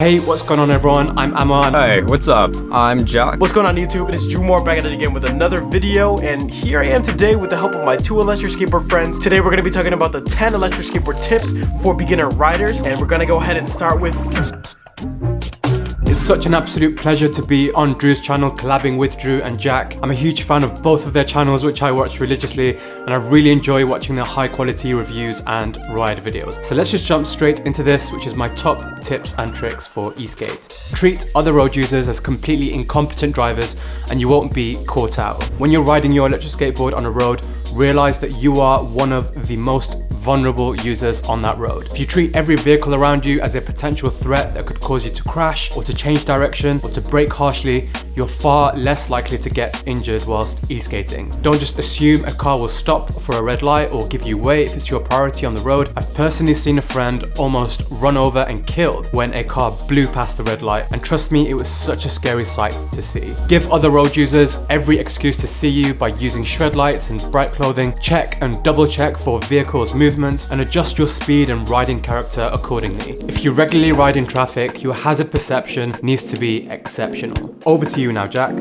Hey, what's going on everyone? I'm Aman. Hey, what's up? I'm Jack. What's going on YouTube? It is Jumor back at it again with another video, and here I am today with the help of my 2 electric skateboard friends. Today we're going to be talking about the 10 electric skateboard tips for beginner riders, and we're going to go ahead and start with... It's such an absolute pleasure to be on Drew's channel collabing with Drew and Jack. I'm a huge fan of both of their channels, which I watch religiously, and I really enjoy watching their high quality reviews and ride videos. So let's just jump straight into this, which is my top tips and tricks for e-skate. Treat other road users as completely incompetent drivers and you won't be caught out. When you're riding your electric skateboard on a road, realize that you are one of the most vulnerable users on that road. If you treat every vehicle around you as a potential threat that could cause you to crash or to change direction or to brake harshly, you're far less likely to get injured whilst e-skating. Don't just assume a car will stop for a red light or give you way if it's your priority on the road. I've personally seen a friend almost run over and killed when a car blew past the red light, and trust me, it was such a scary sight to see. Give other road users every excuse to see you by using Shredlights and bright clothing. Check and double check for vehicles' movements and adjust your speed and riding character accordingly. If you regularly ride in traffic, your hazard perception needs to be exceptional. Over to you now, Jack.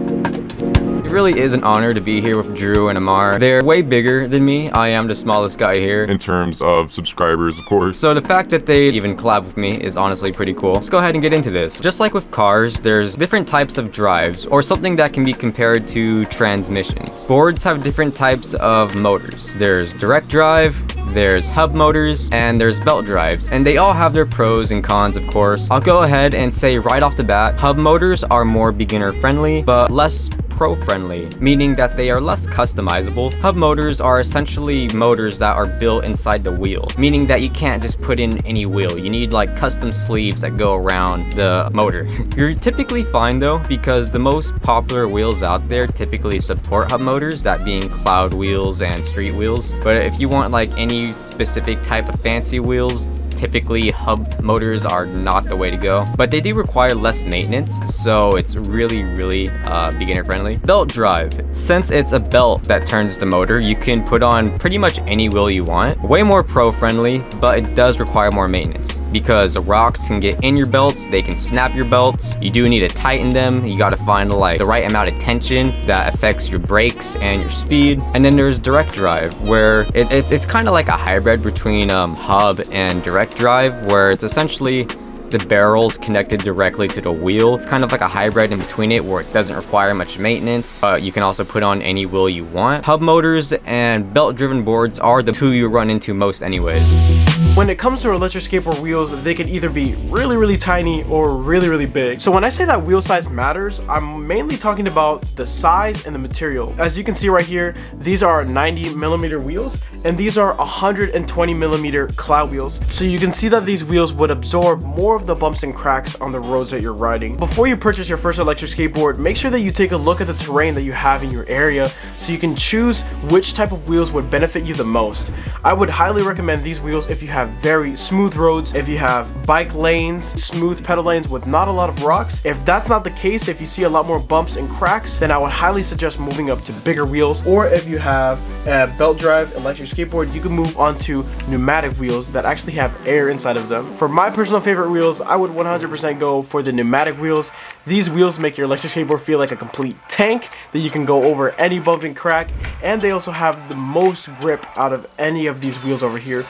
It really is an honor to be here with Drew and Amar. They're way bigger than me. I am the smallest guy here. In terms of subscribers, of course. So the fact that they even collab with me is honestly pretty cool. Let's go ahead and get into this. Just like with cars, there's different types of drives, or something that can be compared to transmissions. Boards have different types of motors. There's direct drive, there's hub motors, and there's belt drives, and they all have their pros and cons, of course. I'll go ahead and say right off the bat, hub motors are more beginner friendly, but less pro-friendly, meaning that they are less customizable. Hub motors are essentially motors that are built inside the wheel, meaning that you can't just put in any wheel. You need like custom sleeves that go around the motor. You're typically fine though, because the most popular wheels out there typically support hub motors, that being cloud wheels and street wheels. But if you want like any specific type of fancy wheels, typically hub motors are not the way to go, but they do require less maintenance, so it's really beginner friendly. Belt drive. Since it's a belt that turns the motor, you can put on pretty much any wheel you want. Way more pro friendly, but it does require more maintenance because rocks can get in your belts, they can snap your belts. You do need to tighten them. You got to find like the right amount of tension that affects your brakes and your speed. And then there's direct drive, where it's kind of like a hybrid between hub and direct drive, where it's essentially the barrel's connected directly to the wheel. It's kind of like a hybrid in between it, where it doesn't require much maintenance. You can also put on any wheel you want. Hub motors and belt-driven boards are the two you run into most anyways. When it comes to electric skateboard wheels, they can either be really tiny or really big. So when I say that wheel size matters, I'm mainly talking about the size and the material. As you can see right here, these are 90mm wheels, and these are 120mm cloud wheels. So you can see that these wheels would absorb more of the bumps and cracks on the roads that you're riding. Before you purchase your first electric skateboard, make sure that you take a look at the terrain that you have in your area so you can choose which type of wheels would benefit you the most. I would highly recommend these wheels if you have very smooth roads, if you have bike lanes, smooth pedal lanes with not a lot of rocks. If that's not the case, if you see a lot more bumps and cracks, then I would highly suggest moving up to bigger wheels. Or if you have a belt drive electric skateboard, you can move on to pneumatic wheels that actually have air inside of them. For my personal favorite wheels, I would 100% go for the pneumatic wheels. These wheels make your electric skateboard feel like a complete tank that you can go over any bump and crack, and they also have the most grip out of any of these wheels over here.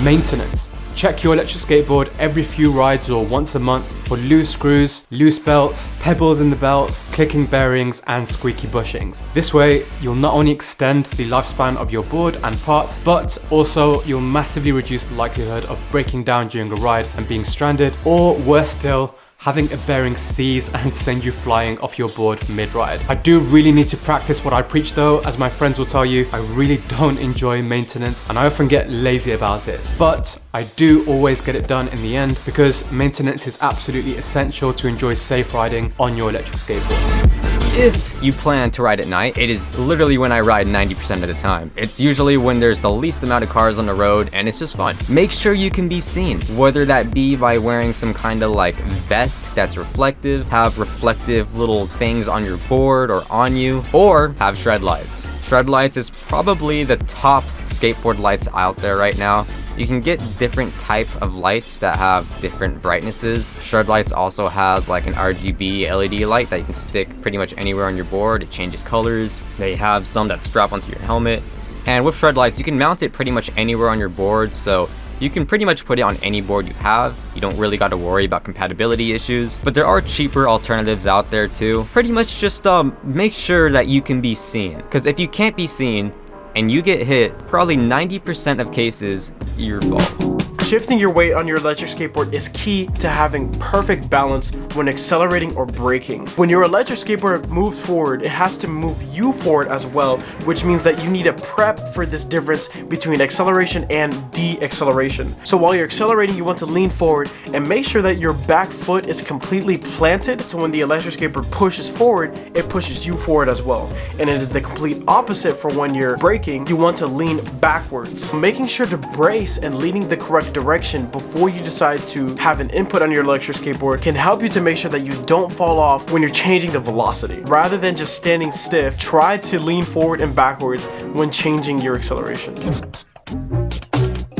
Maintenance. Check your electric skateboard every few rides or once a month for loose screws, loose belts, pebbles in the belts, clicking bearings, and squeaky bushings. This way, you'll not only extend the lifespan of your board and parts, but also you'll massively reduce the likelihood of breaking down during a ride and being stranded, or worse still, having a bearing seize and send you flying off your board mid-ride. I do really need to practice what I preach though, as my friends will tell you, I really don't enjoy maintenance and I often get lazy about it. But I do always get it done in the end, because maintenance is absolutely essential to enjoy safe riding on your electric skateboard. If you plan to ride at night, it is literally when I ride 90% of the time. It's usually when there's the least amount of cars on the road, and it's just fun. Make sure you can be seen, whether that be by wearing some kind of like vest that's reflective, have reflective little things on your board or on you, or have Shredlights. Shredlights is probably the top skateboard lights out there right now. You can get different type of lights that have different brightnesses. Shredlights also has like an RGB LED light that you can stick pretty much anywhere on your board. It changes colors. They have some that strap onto your helmet. And with Shredlights, you can mount it pretty much anywhere on your board, so you can pretty much put it on any board you have. You don't really got to worry about compatibility issues, but there are cheaper alternatives out there too. Pretty much just make sure that you can be seen, because if you can't be seen and you get hit, probably 90% of cases, your fault. Shifting your weight on your electric skateboard is key to having perfect balance when accelerating or braking. When your electric skateboard moves forward, it has to move you forward as well, which means that you need to prep for this difference between acceleration and de-acceleration. So while you're accelerating, you want to lean forward and make sure that your back foot is completely planted, so when the electric skateboard pushes forward, it pushes you forward as well. And it is the complete opposite for when you're braking. You want to lean backwards. Making sure to brace and leading the correct direction before you decide to have an input on your electric skateboard can help you to make sure that you don't fall off when you're changing the velocity. Rather than just standing stiff, try to lean forward and backwards when changing your acceleration.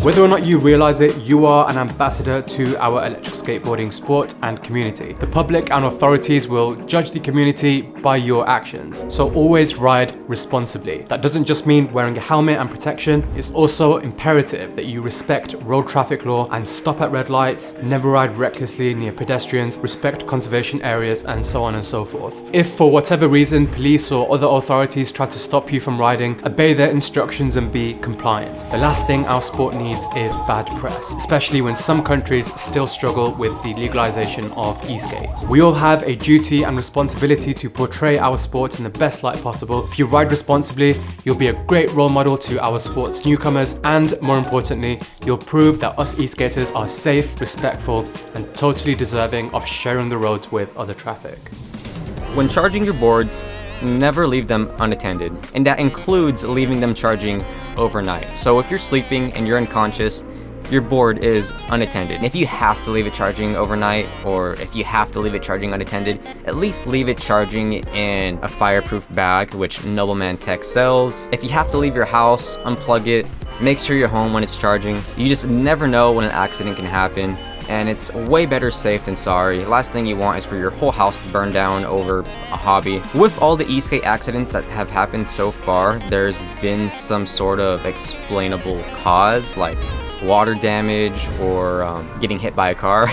Whether or not you realize it, you are an ambassador to our electric skateboarding sport and community. The public and authorities will judge the community by your actions, so always ride responsibly. That doesn't just mean wearing a helmet and protection, it's also imperative that you respect road traffic law and stop at red lights, never ride recklessly near pedestrians, respect conservation areas, and so on and so forth. If for whatever reason police or other authorities try to stop you from riding, obey their instructions and be compliant. The last thing our sport needs is bad press, especially when some countries still struggle with the legalization of e-skate. We all have a duty and responsibility to portray our sport in the best light possible. If you ride responsibly, you'll be a great role model to our sport's newcomers, and more importantly, you'll prove that us e-skaters are safe, respectful, and totally deserving of sharing the roads with other traffic. When charging your boards, never leave them unattended, and that includes leaving them charging overnight. So if you're sleeping and you're unconscious, your board is unattended. And if you have to leave it charging overnight, or if you have to leave it charging unattended, at least leave it charging in a fireproof bag, which Nobleman Tech sells. If you have to leave your house, unplug it, make sure you're home when it's charging. You just never know when an accident can happen, and it's way better safe than sorry. Last thing you want is for your whole house to burn down over a hobby. With all the e-skate accidents that have happened so far, there's been some sort of explainable cause, like water damage or getting hit by a car.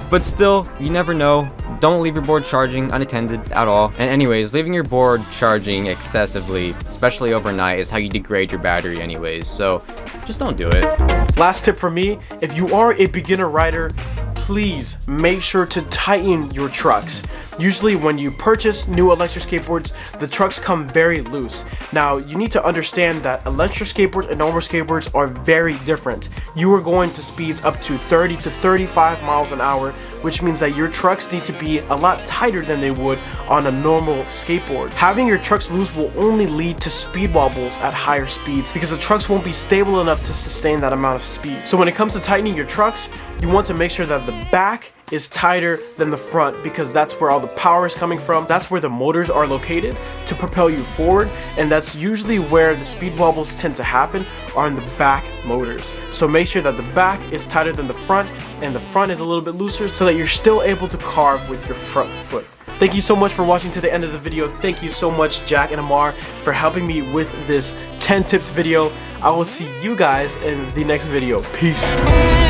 But still, you never know. Don't leave your board charging unattended at all. And anyways, leaving your board charging excessively, especially overnight, is how you degrade your battery anyways. So just don't do it. Last tip for me, if you are a beginner rider, please make sure to tighten your trucks. Usually when you purchase new electric skateboards, the trucks come very loose. Now you need to understand that electric skateboards and normal skateboards are very different. You are going to speeds up to 30 to 35 miles an hour, which means that your trucks need to be a lot tighter than they would on a normal skateboard. Having your trucks loose will only lead to speed wobbles at higher speeds because the trucks won't be stable enough to sustain that amount of speed. So when it comes to tightening your trucks, you want to make sure that the back is tighter than the front, because that's where all the power is coming from. That's where the motors are located to propel you forward, and that's usually where the speed wobbles tend to happen, are in the back motors. So make sure that the back is tighter than the front and the front is a little bit looser so that you're still able to carve with your front foot. Thank you so much for watching to the end of the video. Thank you so much, Jack and Amar, for helping me with this 10 tips video. I will see you guys in the next video. Peace.